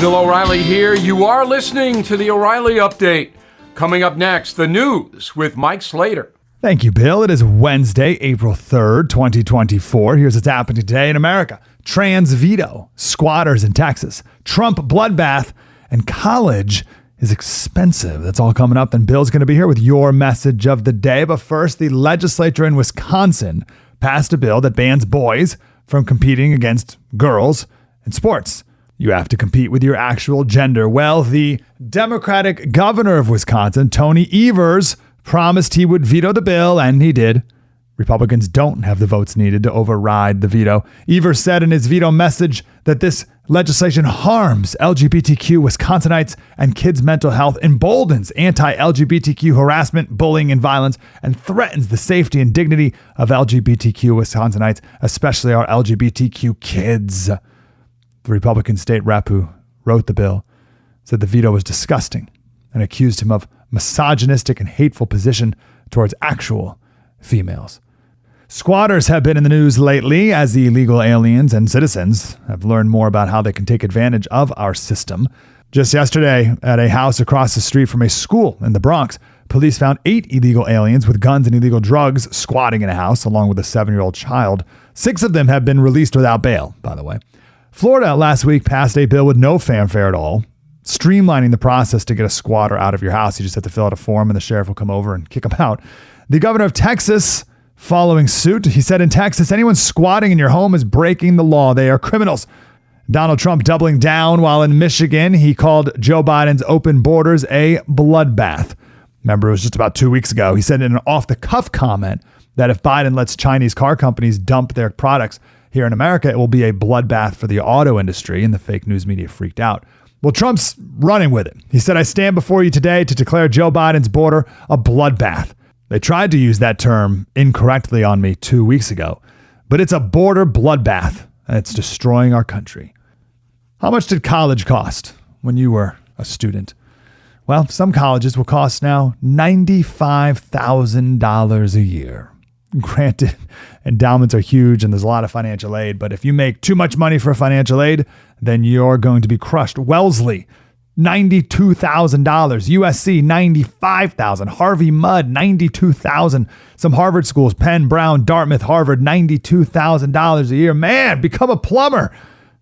Bill O'Reilly here. You are listening to the O'Reilly Update. Coming up next, the news with Mike Slater. Thank you, Bill. It is Wednesday, April 3rd, 2024. Here's what's happening today in America. Trans-Veto, squatters in Texas, Trump bloodbath, and college is expensive. That's all coming up, and Bill's going to be here with your message of the day. But first, the legislature in Wisconsin passed a bill that bans boys from competing against girls in sports. You have to compete with your actual gender. Well, the Democratic governor of Wisconsin, Tony Evers, promised he would veto the bill, and he did. Republicans don't have the votes needed to override the veto. Evers said in his veto message that this legislation harms LGBTQ Wisconsinites and kids' mental health, emboldens anti-LGBTQ harassment, bullying, and violence, and threatens the safety and dignity of LGBTQ Wisconsinites, especially our LGBTQ kids. The Republican state rep who wrote the bill said the veto was disgusting and accused him of misogynistic and hateful position towards actual females. Squatters have been in the news lately as the illegal aliens and citizens have learned more about how they can take advantage of our system. Just yesterday, at a house across the street from a school in the Bronx, police found 8 illegal aliens with guns and illegal drugs squatting in a house along with a 7-year-old child. 6 of them have been released without bail, by the way. Florida last week passed a bill with no fanfare at all, streamlining the process to get a squatter out of your house. You just have to fill out a form and the sheriff will come over and kick them out. The governor of Texas following suit, he said in Texas, anyone squatting in your home is breaking the law. They are criminals. Donald Trump doubling down while in Michigan, he called Joe Biden's open borders a bloodbath. Remember, it was just about 2 weeks ago. He said in an off-the-cuff comment that if Biden lets Chinese car companies dump their products here in America, it will be a bloodbath for the auto industry, and the fake news media freaked out. Well, Trump's running with it. He said, I stand before you today to declare Joe Biden's border a bloodbath. They tried to use that term incorrectly on me 2 weeks ago, but it's a border bloodbath, and it's destroying our country. How much did college cost when you were a student? Well, some colleges will cost now $95,000 a year. Granted, endowments are huge and there's a lot of financial aid, but if you make too much money for financial aid, then you're going to be crushed. Wellesley, $92,000. USC, $95,000. Harvey Mudd, $92,000. Some Harvard schools, Penn, Brown, Dartmouth, Harvard, $92,000 a year. Man, become a plumber.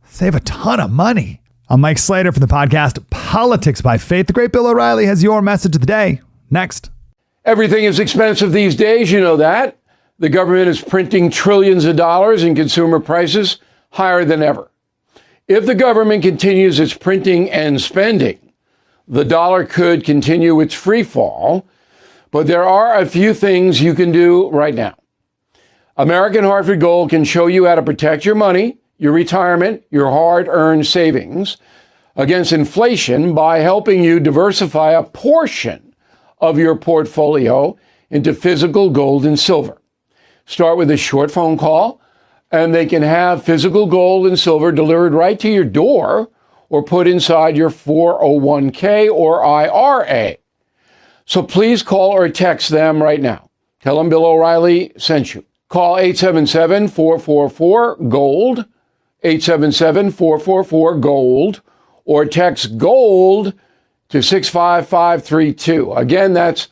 Save a ton of money. I'm Mike Slater from the podcast Politics by Faith. The great Bill O'Reilly has your message of the day. Next. Everything is expensive these days, you know that. The government is printing trillions of dollars and consumer prices higher than ever. If the government continues its printing and spending, the dollar could continue its free fall. But there are a few things you can do right now. American Hartford Gold can show you how to protect your money, your retirement, your hard-earned savings against inflation by helping you diversify a portion of your portfolio into physical gold and silver. Start with a short phone call, and they can have physical gold and silver delivered right to your door or put inside your 401k or IRA. So please call or text them right now. Tell them Bill O'Reilly sent you. Call 877-444-GOLD, 877-444-GOLD, or text GOLD to 65532. Again, that's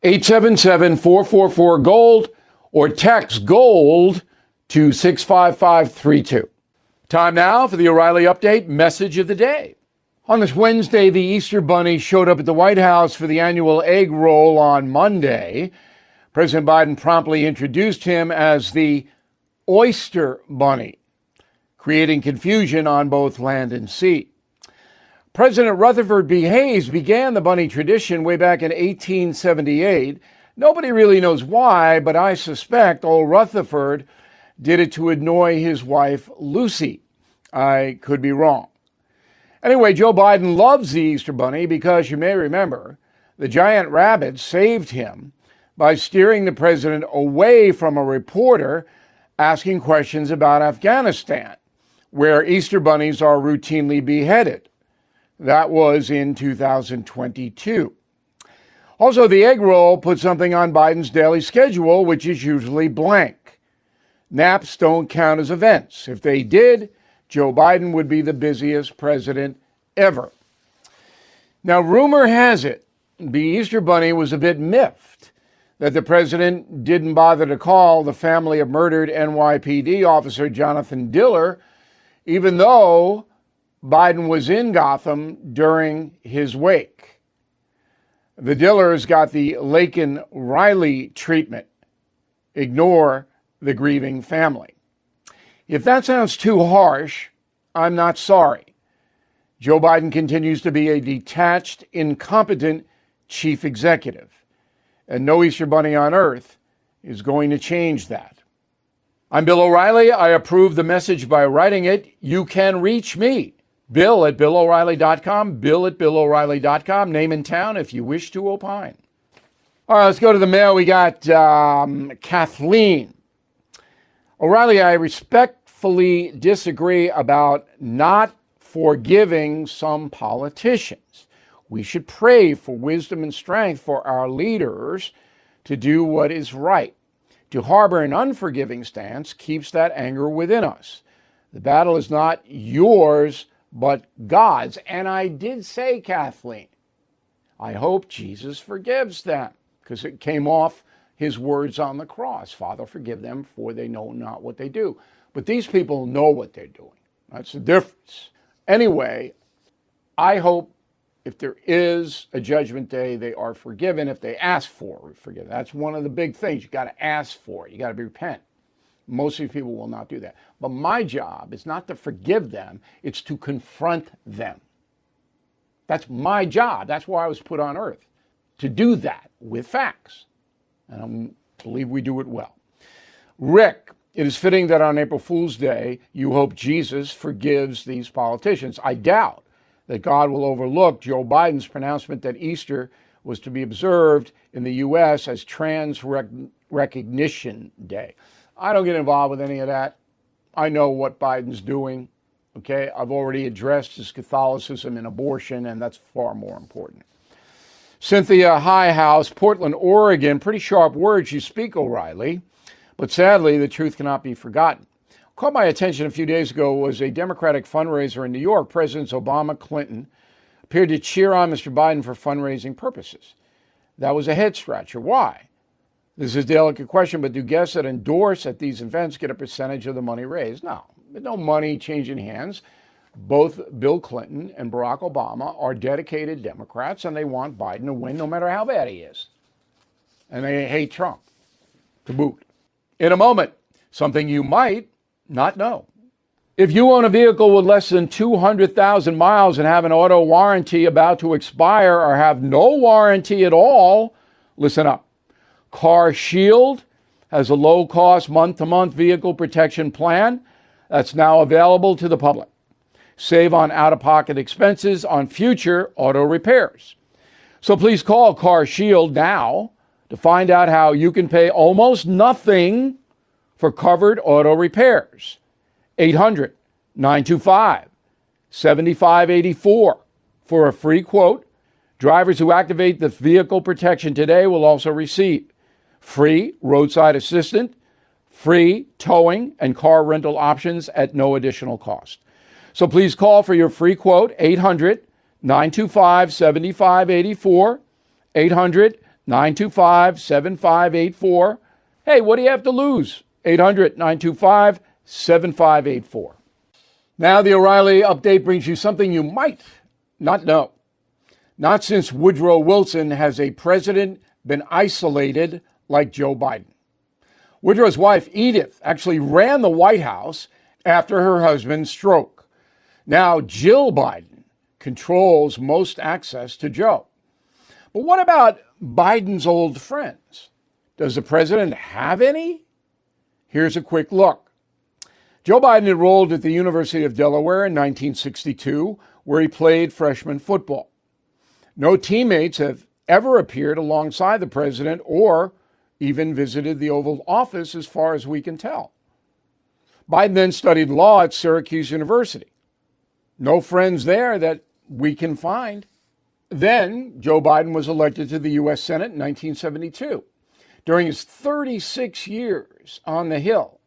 877-444-GOLD, or text GOLD to 65532. Time now for the O'Reilly Update message of the day. On this Wednesday, the Easter Bunny showed up at the White House for the annual egg roll on Monday. President Biden promptly introduced him as the Oyster Bunny, creating confusion on both land and sea. President Rutherford B. Hayes began the bunny tradition way back in 1878. Nobody really knows why, but I suspect old Rutherford did it to annoy his wife, Lucy. I could be wrong. Anyway, Joe Biden loves the Easter Bunny because, you may remember, the giant rabbit saved him by steering the president away from a reporter asking questions about Afghanistan, where Easter bunnies are routinely beheaded. That was in 2022. Also, the egg roll put something on Biden's daily schedule, which is usually blank. Naps don't count as events. If they did, Joe Biden would be the busiest president ever. Now, rumor has it the Easter Bunny was a bit miffed that the president didn't bother to call the family of murdered NYPD officer Jonathan Diller, even though Biden was in Gotham during his wake. The Dillers got the Laken Riley treatment. Ignore the grieving family. If that sounds too harsh, I'm not sorry. Joe Biden continues to be a detached, incompetent chief executive, and no Easter Bunny on earth is going to change that. I'm Bill O'Reilly. I approve the message by writing it. You can reach me, Bill at BillO'Reilly.com, Bill at BillO'Reilly.com, name and town if you wish to opine. All right, let's go to the mail. We got Kathleen. O'Reilly, I respectfully disagree about not forgiving some politicians. We should pray for wisdom and strength for our leaders to do what is right. To harbor an unforgiving stance keeps that anger within us. The battle is not yours, but God's. And I did say, Kathleen, I hope Jesus forgives them, because it came off his words on the cross. Father, forgive them, for they know not what they do. But these people know what they're doing. That's the difference. Anyway, I hope if there is a judgment day, they are forgiven if they ask for forgiveness. That's one of the big things. You got to ask for it. You got to repent. Most of these people will not do that. But my job is not to forgive them. It's to confront them. That's my job. That's why I was put on earth, to do that with facts. And I believe we do it well. Rick, it is fitting that on April Fool's Day, you hope Jesus forgives these politicians. I doubt that God will overlook Joe Biden's pronouncement that Easter was to be observed in the U.S. as Trans Recognition Day. I don't get involved with any of that. I know what Biden's doing. Okay, I've already addressed his Catholicism and abortion, and that's far more important. Cynthia Highhouse, Portland, Oregon. Pretty sharp words you speak, O'Reilly, but sadly, the truth cannot be forgotten. Caught my attention a few days ago was a Democratic fundraiser in New York. Presidents Obama, Clinton appeared to cheer on Mr. Biden for fundraising purposes. That was a head scratcher. Why? This is a delicate question, but do guests that endorse at these events get a percentage of the money raised? No, no money changing hands. Both Bill Clinton and Barack Obama are dedicated Democrats, and they want Biden to win no matter how bad he is. And they hate Trump to boot. In a moment, something you might not know. If you own a vehicle with less than 200,000 miles and have an auto warranty about to expire or have no warranty at all, listen up. Car Shield has a low-cost month-to-month vehicle protection plan that's now available to the public. Save on out-of-pocket expenses on future auto repairs. So please call Car Shield now to find out how you can pay almost nothing for covered auto repairs. 800-925-7584 for a free quote. Drivers who activate the vehicle protection today will also receive free roadside assistance, free towing, and car rental options at no additional cost. So please call for your free quote, 800-925-7584, 800-925-7584. Hey, what do you have to lose? 800-925-7584. Now the O'Reilly update brings you something you might not know. Not since Woodrow Wilson has a president been isolated like Joe Biden. Woodrow's wife, Edith, actually ran the White House after her husband's stroke. Now Jill Biden controls most access to Joe. But what about Biden's old friends? Does the president have any? Here's a quick look. Joe Biden enrolled at the University of Delaware in 1962, where he played freshman football. No teammates have ever appeared alongside the president or even visited the Oval Office, as far as we can tell. Biden then studied law at Syracuse University. No friends there that we can find. Then Joe Biden was elected to the U.S. Senate in 1972. During his 36 years on the Hill,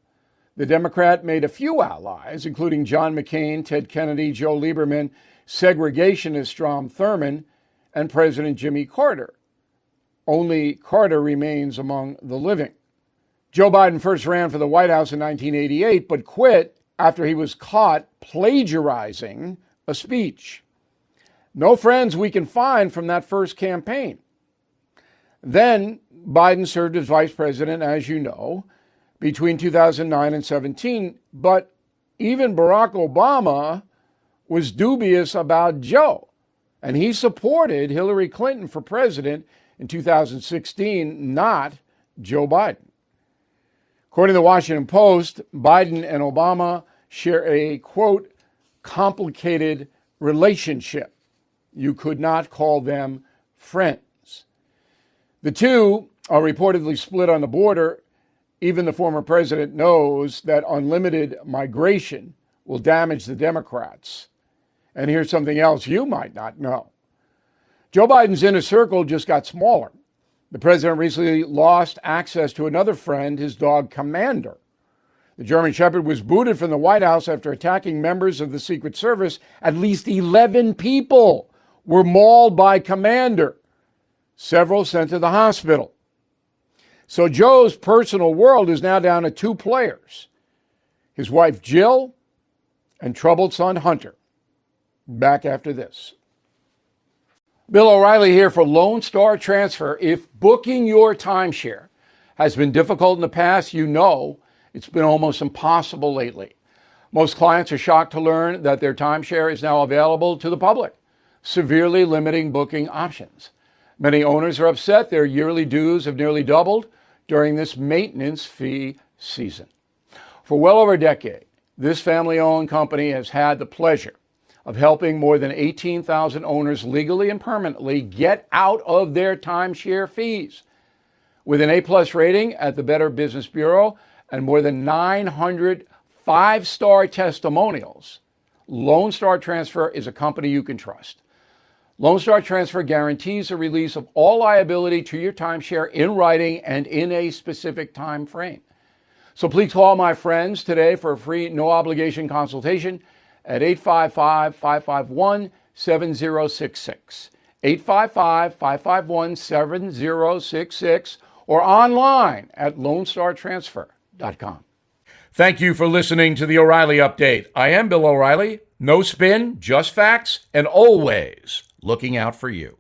The Democrat made a few allies, including John McCain, Ted Kennedy, Joe Lieberman, segregationist Strom Thurmond, and President Jimmy Carter. Only Carter remains among the living. Joe Biden first ran for the White House in 1988, but quit after he was caught plagiarizing a speech. No friends we can find from that first campaign. Then Biden served as vice president, as you know, between 2009 and 17, but even Barack Obama was dubious about Joe, and he supported Hillary Clinton for president in 2016, not Joe Biden. According to the Washington Post, Biden and Obama share a, quote, complicated relationship. You could not call them friends. The two are reportedly split on the border. Even the former president knows that unlimited migration will damage the Democrats. And here's something else you might not know. Joe Biden's inner circle just got smaller. The president recently lost access to another friend, his dog Commander. The German Shepherd was booted from the White House after attacking members of the Secret Service. At least 11 people were mauled by Commander, several sent to the hospital. So Joe's personal world is now down to two players, his wife Jill and troubled son Hunter. Back after this. Bill O'Reilly here for Lone Star Transfer. If booking your timeshare has been difficult in the past, you know it's been almost impossible lately. Most clients are shocked to learn that their timeshare is now available to the public, severely limiting booking options. Many owners are upset their yearly dues have nearly doubled during this maintenance fee season. For well over a decade, this family-owned company has had the pleasure of helping more than 18,000 owners legally and permanently get out of their timeshare fees. With an A+ rating at the Better Business Bureau and more than 900 five-star testimonials, Lone Star Transfer is a company you can trust. Lone Star Transfer guarantees the release of all liability to your timeshare in writing and in a specific time frame. So please call my friends today for a free, no-obligation consultation at 855-551-7066, 855-551-7066, or online at LoneStarTransfer.com. Thank you for listening to the O'Reilly Update. I am Bill O'Reilly. No spin, just facts, and always looking out for you.